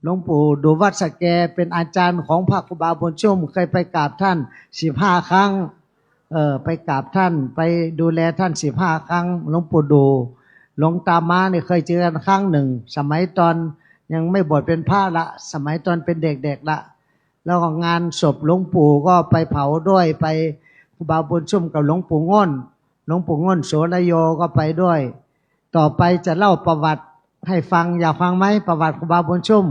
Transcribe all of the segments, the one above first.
หลวงปู่ดูวัดสแกเป็นอาจารย์ของพระครูบาบุญชุ่มเคยไปกราบท่าน15 ครั้งไปกราบท่านไปดูแลท่าน15 ครั้งหลวงปู่ดูหลวงตาม้าเนี่ยเคยเจอกันครั้งหนึ่งสมัยตอนยังไม่บวชเป็นพระละสมัยตอนเป็นเด็กๆละแล้วก็งานศพหลวงปู่ก็ไปเผาด้วยไปครูบาบุญชุ่มกับหลวงปู่ง่นหลวงปู่ง่นโสรโยก็ไปด้วยต่อไปจะเล่าประวัติให้ฟังอยากฟังไหมประวัติครูบาบุญชุ่ม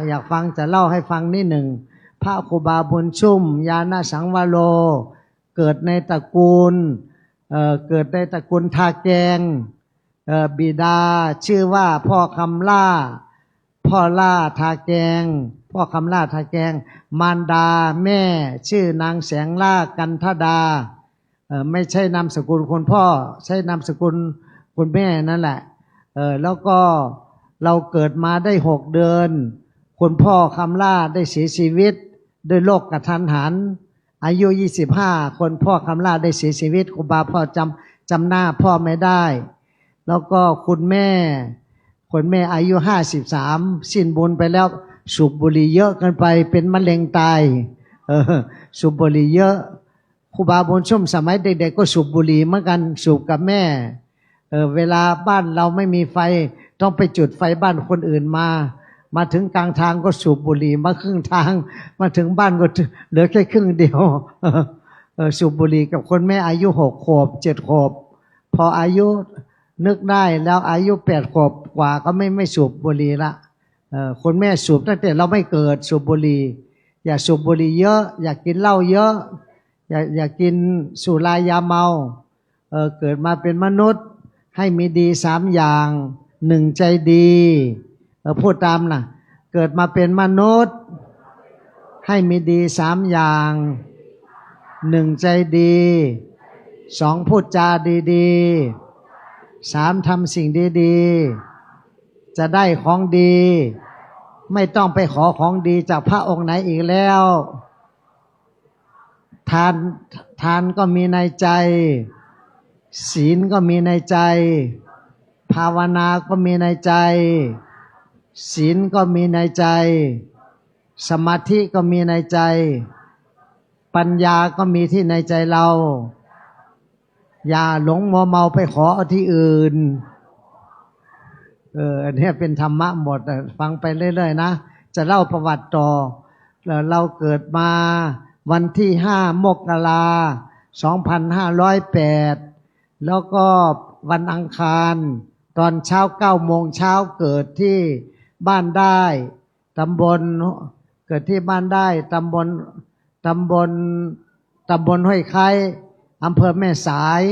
อยากฟังจะเล่าให้ฟังนิดหนึ่งพระครูบาบุญชุ่มญาณสังวโรเกิดในตระกูลทาแกงบิดาชื่อว่าพ่อคำล่าพ่อล่าทาแกงพ่อคำล่าทาแกงมารดาแม่ชื่อนางแสงล่ากันทดาไม่ใช่นามสกุลคุณพ่อใช่นามสกุลคุณแม่นั่นแหละแล้วก็เราเกิดมาได้6 เดือนคุณพ่อคำล่าได้เสียชีวิตด้วยโรคกระทันหันอายุ25คนพ่อคำล่าได้เสียชีวิตครูบาพ่อจำหน้าพ่อไม่ได้แล้วก็คุณแม่อายุ53สิ้นบุญไปแล้วสูบบุหรี่เยอะเกินไปเป็นมะเร็งตายสูบบุหรี่เยอะครูบาบุญชุ่มสมัยเด็กๆก็สูบบุหรี่เหมือนกันสูบกับแม่เวลาบ้านเราไม่มีไฟต้องไปจุดไฟบ้านคนอื่นมาถึงกลางทางก็สูบบุหรี่มาครึ่งทางมาถึงบ้านก็เหลือแค่ครึ่งเดียวสูบบุหรี่กับคนแม่อายุ6 ขวบ7 ขวบพออายุนึกได้แล้วอายุ8 ขวบกว่าก็ไม่สูบบุหรี่ละคนแม่สูบตั้งแต่เราไม่เกิดสูบบุหรี่อย่าสูบบุหรี่เยอะอย่ากินเหล้าเยอะอย่ากินสุรายาเมาเกิดมาเป็นมนุษย์ให้มีดี3 อย่าง1ใจดีพูดตามนะเกิดมาเป็นมนุษย์ให้มีดี3 อย่าง1ใจดี2พูดจาดีๆ3ทำสิ่งดีๆจะได้ของดีไม่ต้องไปขอของดีจากพระองค์ไหนอีกแล้วทานก็มีในใจศีลก็มีในใจภาวนาก็มีในใจศีลก็มีในใจสมาธิก็มีในใจปัญญาก็มีที่ในใจเราอย่าหลงมัวเมาไปขอเอาที่อื่นอันนี้เป็นธรรมะหมดฟังไปเรื่อยๆนะจะเล่าประวัติต่อเราเกิดมาวันที่5 มกราคม 2508แล้วก็วันอังคารตอนเช้า9 โมงเช้าเกิดที่บ้านได้ตำบลเกิดที่บ้านได้ตำบลห้วยไคร้อำเภอแม่สาย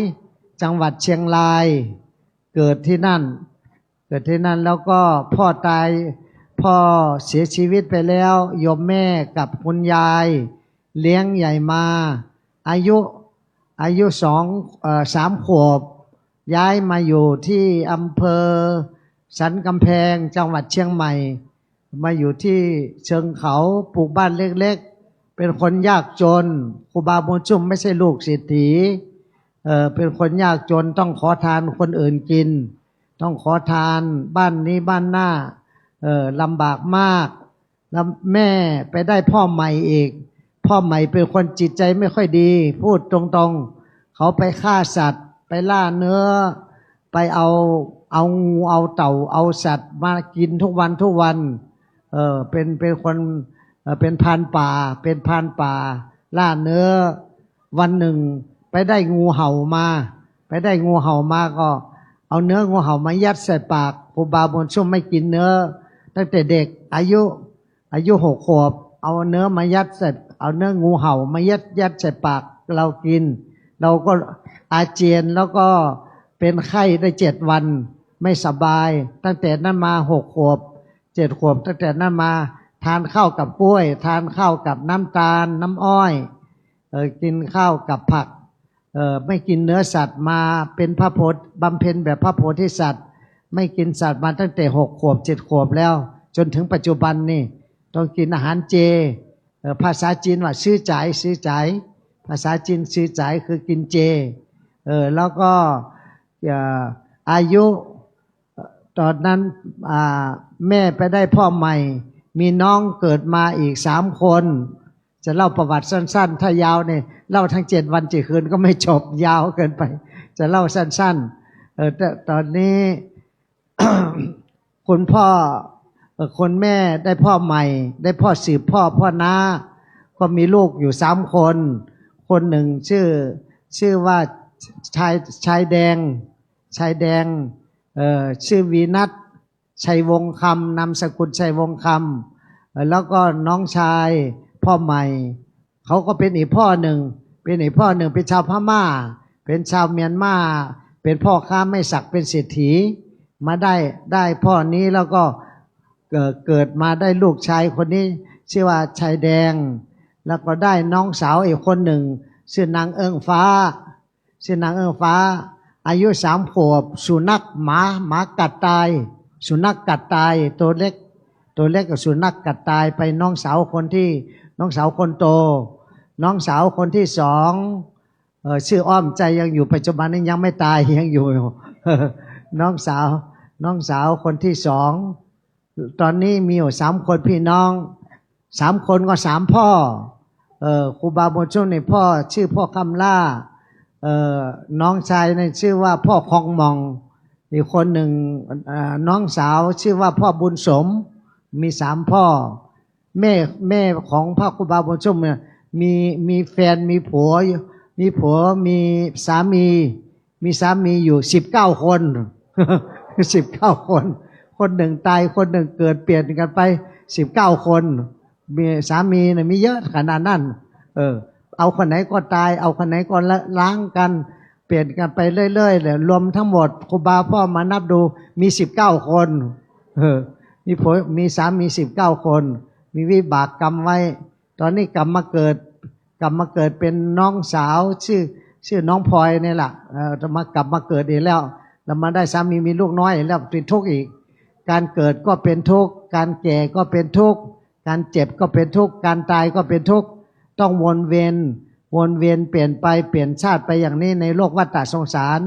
จังหวัดเชียงรายเกิดที่นั่นแล้วก็พ่อเสียชีวิตไปแล้วโยมแม่กับคุณยายเลี้ยงใหญ่มาอายุ3 ขวบย้ายมาอยู่ที่อำเภอสันกำแพงจังหวัดเชียงใหม่มาอยู่ที่เชิงเขาปลูกบ้านเล็กๆเป็นคนยากจนครูบาบุญชุ่มไม่ใช่ลูกเศรษฐีเป็นคนยากจนต้องขอทานคนอื่นกินต้องขอทานบ้านนี้บ้านหน้าลำบากมากแล้วแม่ไปได้พ่อใหม่อีกพ่อใหม่เป็นคนจิตใจไม่ค่อยดีพูดตรงๆเขาไปฆ่าสัตว์ไปล่าเนื้อไปเอางูเอาเต่าเอาสัตว์มากินทุกวันเป็นคนเป็นพรานป่าล่าเนื้อวันหนึ่งไปได้งูเห่ามาก็เอาเนื้องูเห่ามายัดใส่ปากครูบาบุญชุ่มไม่กินเนื้อตั้งแต่เด็กอายุ6 ขวบเอาเนื้องูเห่ามายัดใส่ปากเรากินเราก็อาเจียนแล้วก็เป็นไข้ได้7 วันไม่สบายตั้งแต่นั้นมา6 ขวบ7 ขวบตั้งแต่นั้นมาทานข้าวกับกล้วยทานข้าวกับน้ำตาลน้ำอ้อยกินข้าวกับผักไม่กินเนื้อสัตว์มาเป็นพระโพธิบำเพ็ญแบบพระโพธิสัตว์ไม่กินสัตว์มาตั้งแต่6 ขวบ7 ขวบแล้วจนถึงปัจจุบันนี่ต้องกินอาหารเจภาษาจีนว่าซื้อจ่ายภาษาจีนซื้อจ่ายคือกินเจแล้วก็อายุตอนนั้น แม่ไปได้พ่อใหม่ มีน้องเกิดมาอีก3 คน จะเล่าประวัติสั้นๆถ้ายาวเนี่ยเล่าทั้ง7 วัน7 คืนก็ไม่จบยาวเกินไป จะเล่าสั้นๆแต่ตอนนี้ คุณพ่อคนแม่ได้พ่อใหม่ ได้พ่อสืบพ่อน้าก็มีลูกอยู่3 คน คนหนึ่งชื่อว่าชายแดงชื่อวีนัทชัยวงศ์คำนามสกุลชัยวงศ์คำแล้วก็น้องชายพ่อใหม่เขาก็เป็นอีกพ่อหนึ่งเป็นชาวพม่าเป็นชาวเมียนมาเป็นพ่อค้าไม่สักเป็นเศรษฐีมาได้พ่อนี้แล้วก็เกิดมาได้ลูกชายคนนี้ชื่อว่าชายแดงแล้วก็ได้น้องสาวอีกคนหนึ่งชื่อนางเอิงฟ้าอายุ3 ขวบสุนัขหมากัดตายสุนัขกัดตายตัวเล็กกับสุนัขกัดตายไปน้องสาวคนโตน้องสาวคนที่2ชื่ออ้อมใจยังอยู่ปัจจุบันนี้ยังไม่ตายยังอยู่ น้องสาวคนที่2ตอนนี้มีอยู่3 คนพี่น้อง3 คนก็3 พ่อครูบาบุญชุ่มในพ่อชื่อพ่อคำล่าน้องชายในชื่อว่าพ่อคองมองอีกคนหนึ่งน้องสาวชื่อว่าพ่อบุญสมมี3 พ่อแม่ของพระครูบาบุญชุ่มเนี่ยมีแฟนมีผัวมีสามีอยู่19 คน 19 คนหนึ่งตายคนหนึ่งเกิดเปลี่ยนกันไป19 คนมีสามีเนี่ยมีเยอะขนาดนั้นเอาคนไหนก็ตายเอาคนไหนก็ล้างกันเปลี่ยนกันไปเรื่อยๆเลยรวมทั้งหมดครูบาพ่อมานับดูมี19 คนมีสามี19 คนมีวิบากกรรมไว้ตอนนี้กลับมาเกิดเป็นน้องสาวชื่อน้องพลอยนี่แหละจะกลับมาเกิดอีกแล้วแล้วมาได้สามีมีลูกน้อยแล้วติดทุกข์อีกการเกิดก็เป็นทุกข์การแก่ก็เป็นทุกข์การเจ็บก็เป็นทุกข์การตายก็เป็นทุกข์ต้องวนเวียนเปลี่ยนไปเปลี่ยนชาติไปอย่างนี้ในโลกวัฏสงสาร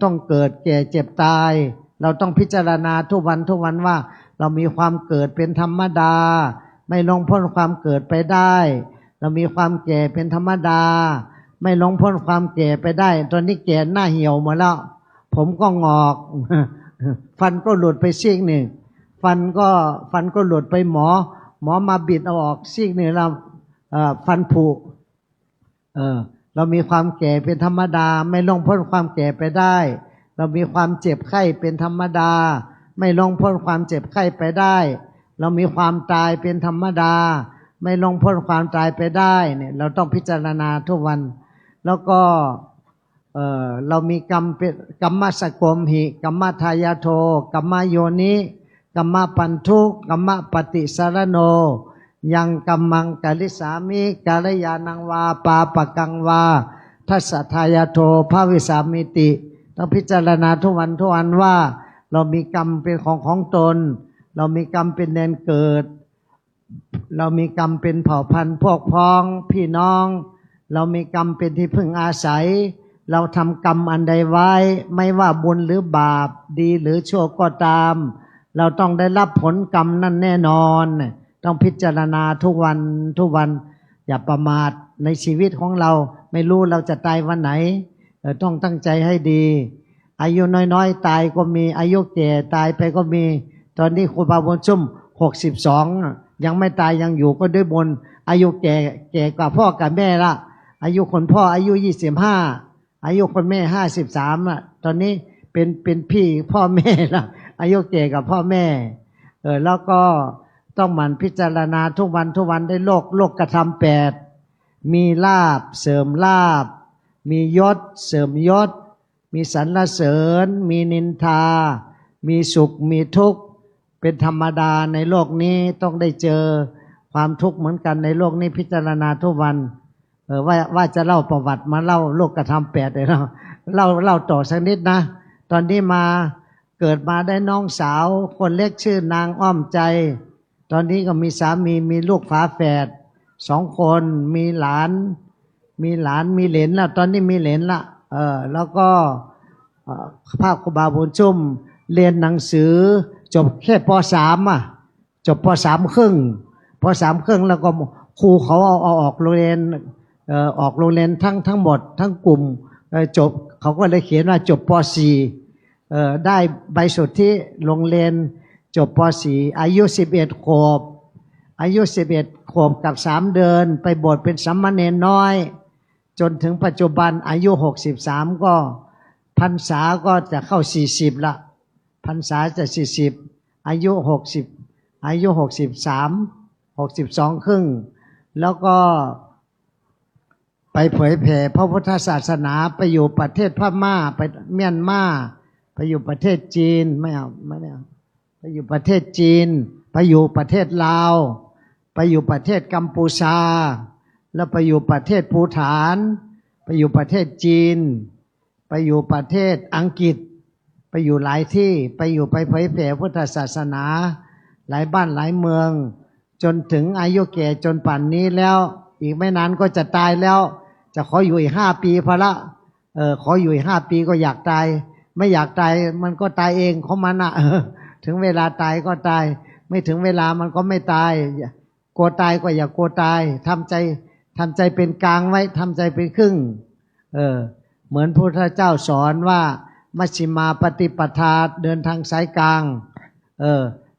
ต้องเกิดแก่เจ็บตายเราต้องพิจารณาทุกวันว่าเรามีความเกิดเป็นธรรมดาไม่ลงพ้นความเกิดไปได้เรามีความแก่เป็นธรรมดาไม่ลงพ้นความแก่ไปได้ตอนนี้แก่หน้าเหี่ยวหมดแล้วผมก็งอก ฟันก็หลุดไปซีกหนึ่งฟันก็หลุดไปหมอมาบิดเอาออกซีกหนึ่งแล้วฟันผุเรามีความแก่เป็นธรรมดาไม่ลงพ้นความแก่ไปได้เรามีความเจ็บไข้เป็นธรรมดาไม่ลงพ้นความเจ็บไข้ไปได้เรามีความตายเป็นธรรมดาไม่ลงพ้นความตายไปได้เนี่ยเราต้องพิจารณาทุกวันแล้วก็เรามีกรรมเป็นกัมมสกมหิกัมมทายาโทกัมมโยนิกัมมปันทุกัมมปฏิสารโนยังกัมมังกาลิสามิกาลยานังวาปาปกังวาทัสสะทายาโทภาวิสามิติต้องพิจารณาทุกวันว่าเรามีกรรมเป็นของตนเรามีกรรมเป็นแดนเกิดเรามีกรรมเป็นเผ่าพันธุ์พวกพ้องพี่น้องเรามีกรรมเป็นที่พึ่งอาศัยเราทำกรรมอันใดไว้ไม่ว่าบุญหรือบาปดีหรือชั่วก็ตามเราต้องได้รับผลกรรมนั่นแน่นอนต้องพิจารณาทุกวันอย่าประมาทในชีวิตของเราไม่รู้เราจะตายวันไหนต้องตั้งใจให้ดีอายุน้อยๆตายก็มีอายุแก่ตายไปก็มีตอนนี้ครูบาบุญชุ่ม62ยังไม่ตายยังอยู่ก็ด้วยบุญอายุแก่กว่าพ่อกับแม่ละอายุคนพ่ออายุ25อายุคนแม่53อ่ะตอนนี้เป็นพี่พ่อแม่ละอายุแก่กับพ่อแม่แล้วก็ต้องหมั่นพิจารณาทุกวันได้โลกธรรม8มีลาภเสริมลาภมียศเสริมยศมีสรรเสริญมีนินทามีสุขมีทุกข์เป็นธรรมดาในโลกนี้ต้องได้เจอความทุกข์เหมือนกันในโลกนี้พิจารณาทุกวันว่าจะเล่าประวัติมาเล่าโลกธรรม8เลยเล่าต่อสักนิดนะตอนนี้มาเกิดมาได้น้องสาวคนเล็กชื่อนางอ้อมใจตอนนี้ก็มีสามีมีลูกฝาแฝด2 คนมีหลานมีเหลนแล้วตอนนี้มีเหลนละแล้วก็พระครูบาบุญชุ่มเรียนหนังสือ จบแค่ป .3 อ่ะจบป .3 ครึ่งป .3 ครึ่งแล้วก็ครูเขาเอาออกโรงเรียนออกโรงเรียนทั้งหมดทั้งกลุ่มจบเขาก็เลยเขียนว่าจบป .4 ได้ใบสุทธิโรงเรียนจบป .4 อายุ11 ขวบอายุ11 ขวบกับ3 เดือนไปบวชเป็นสามเณรน้อยจนถึงปัจจุบันอายุ63ก็พรรษาก็จะเข้า40ละพรรษาจะ40อายุ60อายุ62 ครึ่งแล้วก็ไปเผยแผ่พระพุทธศาสนาไปอยู่ประเทศพม่าไปเมียนมาไปอยู่ประเทศจีนไม่เอาไปอยู่ประเทศจีนไปอยู่ประเทศลาวไปอยู่ประเทศกัมพูชาแล้วไปอยู่ประเทศภูฏานไปอยู่ประเทศจีนไปอยู่ประเทศอังกฤษไปอยู่หลายที่ไปอยู่ไปเผยแผ่พุทธศาสนาหลายบ้านหลายเมืองจนถึงอายุแก่จนป่านนี้แล้วอีกไม่นานก็จะตายแล้วจะขออยู่อีก5 ปีพอละขออยู่อีก5 ปีก็อยากตายไม่อยากตายมันก็ตายเองของมันถึงเวลาตายก็ตายไม่ถึงเวลามันก็ไม่ตายกลัวตายก็อย่ากลัวตายทำใจเป็นกลางไว้ทำใจเป็นครึ่งเหมือนพระพุทธเจ้าสอนว่ามัชฌิมาปฏิปทาเดินทางสายกลาง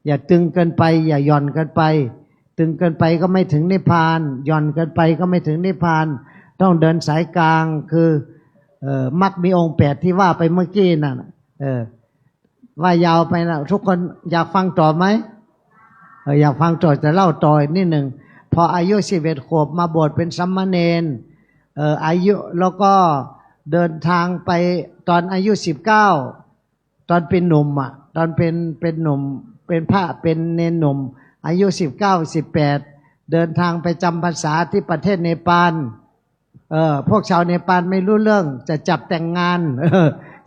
อย่าตึงเกินไปอย่าหย่อนเกินไปตึงเกินไปก็ไม่ถึงนิพพานหย่อนเกินไปก็ไม่ถึงนิพพานต้องเดินสายกลางคือมรรคมีองค์8ที่ว่าไปเมื่อกี้น่ะว่ายาวไปนะทุกคนอยากฟังต่อไหมอยากฟังต่อจะเล่าต่อนิดหนึ่งพออายุ11 ขวบมาบวชเป็นสามเณรอายุแล้วก็เดินทางไปตอนอายุ19ตอนเป็นหนุ่มอ่ะตอนเป็นหนุ่มเป็นพระเป็นเนรหนุ่มอายุ19 18เดินทางไปจำพรรษาที่ประเทศเนปาลพวกชาวเนปาลไม่รู้เรื่องจะจับแต่งงาน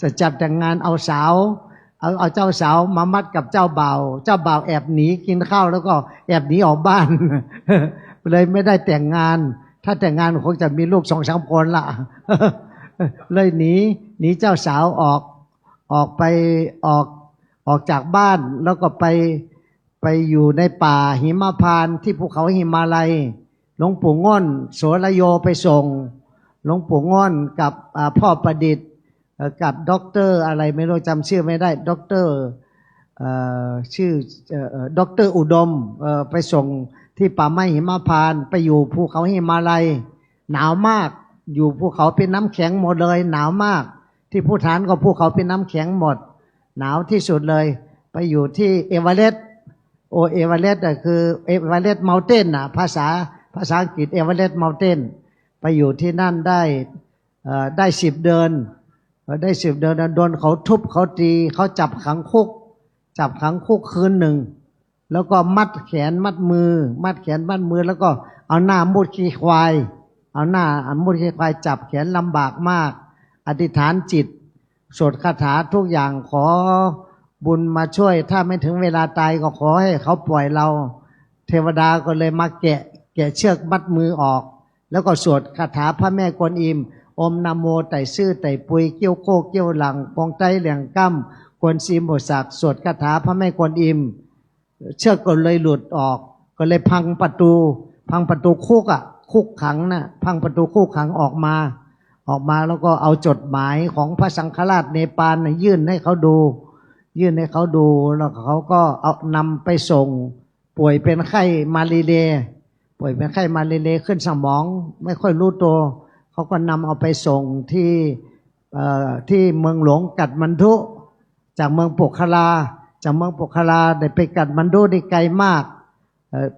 จะจับแต่งงานเอาสาวเอาเจ้าสาวมามัดกับเจ้าบ่าวแอบหนีกินข้าวแล้วก็แอบหนีออกบ้าน เลยไม่ได้แต่งงานถ้าแต่งงานคงจะมีลูก2-3 คนละ เลยหนีเจ้าสาวออกไปออกจากบ้านแล้วก็ไปอยู่ในป่าหิมพานต์ที่ภูเขาหิมาลัยหลวงปู่ง่อนโสรโยไปส่งหลวงปู่ง่อนกับพ่อประดิษฐ์กับด็อกเตอร์อะไรไม่รู้จำชื่อไม่ได้ด็อกเตอร์ชื่อด็อกเตอร์อุดมไปส่งที่ป่าไม้หิมพานต์ไปอยู่ภูเขาหิมาลัยหนาวมากอยู่ภูเขาเป็นน้ำแข็งหมดเลยหนาวมากที่ภูฏานก็ภูเขาเป็นน้ำแข็งหมดหนาวที่สุดเลยไปอยู่ที่เอเวอเรสต์เอเวอเรสต์คือเอเวอเรสต์เมลเทนภาษาอังกฤษเอเวอเรสต์เมลเทนไปอยู่ที่นั่นได้10 เดือนได้10 เดือนโดนเขาทุบเขาตีเขาจับขังคุกคืนหนึ่งแล้วก็มัดแขนมัดมือแล้วก็เอาหน้ามุดขี้ควายมุดขี้ควายจับแขนลำบากมากอธิษฐานจิตสวดคาถาทุกอย่างขอบุญมาช่วยถ้าไม่ถึงเวลาตายก็ขอให้เขาปล่อยเราเทวดาก็เลยมาแกะเชือกมัดมือออกแล้วก็สวดคาถาพระแม่กวนอิมอมนะโมไต่ซื่อไต่ปุยเกี้ยวโคเกี้ยวหลังปองไตเหลี่ยงกั้มกวนซีมบทศักดิ์สวดคาถาพระแม่กวนอิมเชือกก็เลยหลุดออกก็เลยพังประตูคุกขังน่ะพังประตูคุกขังออกมาแล้วก็เอาจดหมายของพระสังฆราชเนปาลยื่นให้เขาดูแล้วเขาก็เอานำไปส่งป่วยเป็นไข้มาลาเรียขึ้นสมองไม่ค่อยรู้ตัวเขาก็นำเอาไปส่งที่เมืองหลวงกัดมันดุจากเมืองโปกคลาได้ไปกัดมันดุได้ไกลมาก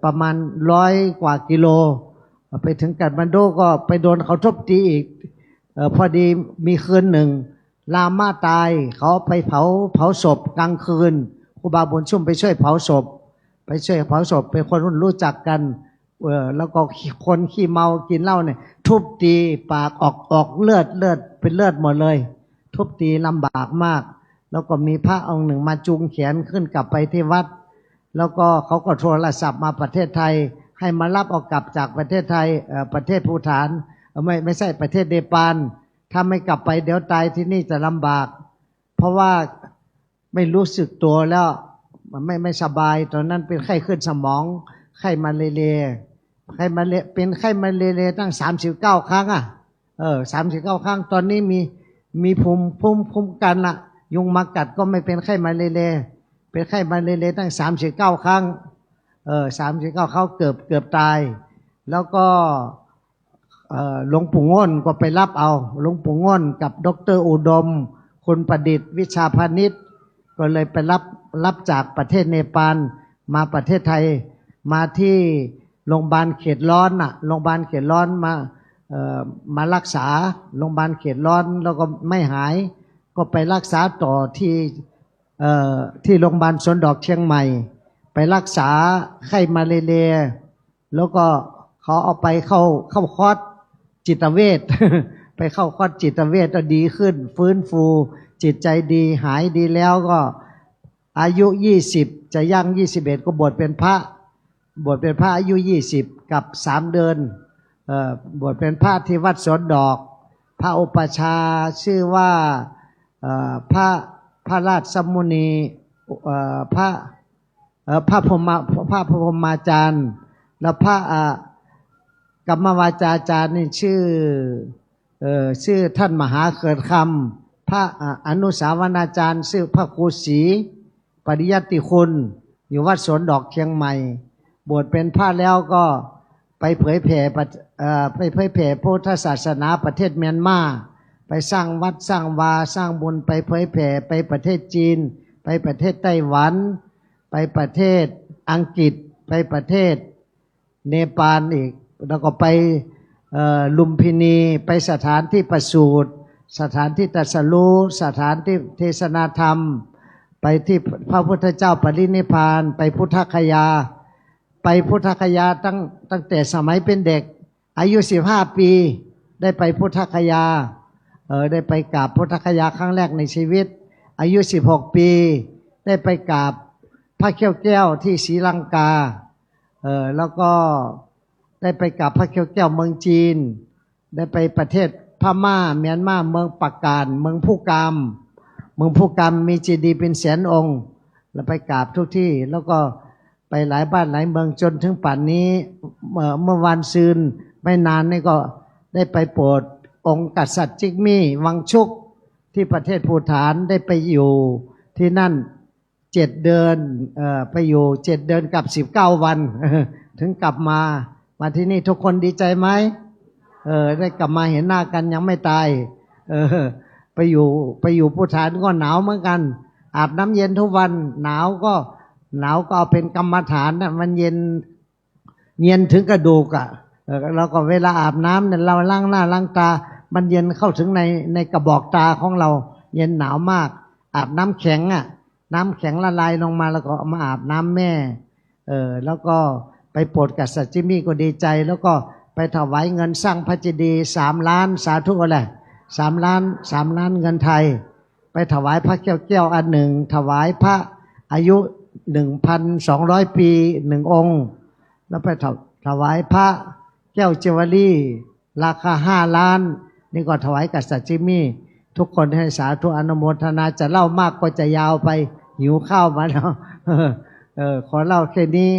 ประมาณ100 กว่ากิโลไปถึงกัดมันดุก็ไปโดนเขาทุบตีอีกพอดีมีคืนหนึ่งลามาตายเขาไปเผาศพกลางคืนครูบาบุญชุ่มไปช่วยเผาศพเป็นคนรู้จักกันแล้วก็คนขี้เมากินเหล้าเนี่ยทุบตีปากออกเลือดเป็นเลือดหมดเลยทุบตีลำบากมากแล้วก็มีพระองค์หนึ่งมาจูงแขนขึ้นกลับไปที่วัดแล้วก็เขาก็โทรศัพท์มาประเทศไทยให้มารับเอากลับจากประเทศไทยประเทศภูฏานไม่ใช่ประเทศเนปาลถ้าไม่กลับไปเดี๋ยวตายที่นี่จะลำบากเพราะว่าไม่รู้สึกตัวแล้ว ไม่สบายตอนนั้นเป็นไข้ขึ้นสมองไข้มาเรเป็นไข้มาเรตั้ง39 ครั้ง39 ครั้งตอนนี้มีภูมิคุ้มกันละยุงมากัดก็ไม่เป็นไข้มาเรเป็นไข้มาเรตั้ง39 ครั้ง39เขาเกือบตายแล้วก็หลวงปู่ง่นก็ไปรับเอาหลวงปู่ง่นกับดร.อุดมคุณประดิษฐ์วิชาพาณิชย์ก็เลยไปรับจากประเทศเนปาลมาประเทศไทยมาที่โรงพยาบาลเขตร้อนโรงพยาบาลเขตร้อนมารักษาโรงพยาบาลเขตร้อนแล้วก็ไม่หายก็ไปรักษาต่อที่โรงพยาบาลสวนดอกเชียงใหม่ไปรักษาไข้มาเรแล้วก็เขาเอาไปเข้าคอร์สจิตเวช ไปเข้าคอร์สจิตเวชก็ดีขึ้นฟื้นฟูจิตใจดีหายดีแล้วก็อายุ20จะย่าง21ก็บวชเป็นพระอายุ20กับ3 เดือนบวชเป็นพระที่วัดสวนดอกพระอุปชฌาย์ชื่อว่าพระราชสมุนีพระพรหมาจารย์แล้วพระกัมมวาจาจารย์นี่ชื่อท่านมหาเกิดคำพระอนุสาวนาจารย์ชื่อพระครูศรีปริยัติคุณอยู่วัดสวนดอกเชียงใหม่บวชเป็นพระแล้วก็ไปเผยแผ่พุทธศาสนาประเทศเมียนมาไปสร้างวัดสร้างวาสร้างบุญไปเผยแผ่ไปประเทศจีนไปประเทศไต้หวันไปประเทศอังกฤษไปประเทศเนปาลอีกแล้วก็ไปลุมพินีไปสถานที่ประสูติสถานที่ตรัสรู้สถานที่เทศนาธรรมไปที่พระพุทธเจ้าปรินิพพานไปพุทธคยาตั้งแต่สมัยเป็นเด็กอายุ15 ปีได้ไปพุทธคยาได้ไปกราบพุทธคยาครั้งแรกในชีวิตอายุ16 ปีได้ไปกราบพระเขี้ยวแก้วที่ศรีลังกาแล้วก็ได้ไปกราบพระเขี้ยวแก้วเมืองจีนได้ไปประเทศพม่าเมียนมาเมืองปักการเมืองผู้กามมีเจดีย์เป็นแสนองค์แล้วไปกราบทุกที่แล้วก็ไปหลายบ้านหลายเมืองจนถึงป่านนี้เมื่อวันซืนไม่นานนี่ก็ได้ไปโปรดองค์กษัตริย์จิกมี่วังชุกที่ประเทศภูฏานได้ไปอยู่ที่นั่น7 เดือนไปอยู่7 เดือนกับ19 วัน ถึงกลับมาที่นี่ทุกคนดีใจไหมได้กลับมาเห็นหน้ากันยังไม่ตายไปอยู่ภูฏานก็หนาวเหมือนกันอาบน้ำเย็นทุกวันหนาวก็เอาเป็นกรรมฐานนะมันเย็นถึงกระดูกแล้วก็เวลาอาบน้ำเนี่ยเราล้างหน้าล้างตามันเย็นเข้าถึงในกระบอกตาของเราเย็นหนาวมากอาบน้ำแข็งน้ำแข็งละลายลงมาแล้วก็เอามาอาบน้ำแม่แล้วก็ไปโปรดกษัตริย์จิมมี่ก็ดีใจแล้วก็ไปถวายเงินสร้างพระเจดีย์3 ล้านสาธุอะไร3 ล้านเงินไทยไปถวายพระแก้วอันหนึ่งถวายพระอายุ 1,200 ปี1 องค์แล้วไปถวายพระแก้วเจวารี่ราคา5 ล้านนี่ก็ถวายกษัตริย์จิมมี่ทุกคนให้สาธุอนุโมทนาจะเล่ามากก็จะยาวไปหิวข้าวมาแล้วขอเล่าแค่นี้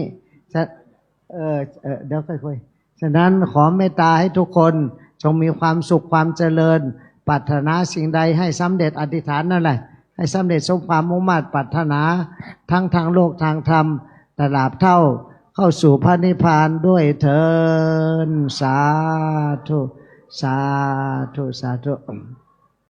เดี๋ยวค่อยคุยฉะนั้นขอเมตตาให้ทุกคนจงมีความสุขความเจริญปรารถนาสิ่งใดให้สำเร็จอธิษฐานนั่นแหละให้สำเร็จสมความมุ่งมั่นปรารถนาทั้งทางโลกทางธรรมตลาดเท่าเข้าสู่พระนิพพานด้วยเถิดสาธุ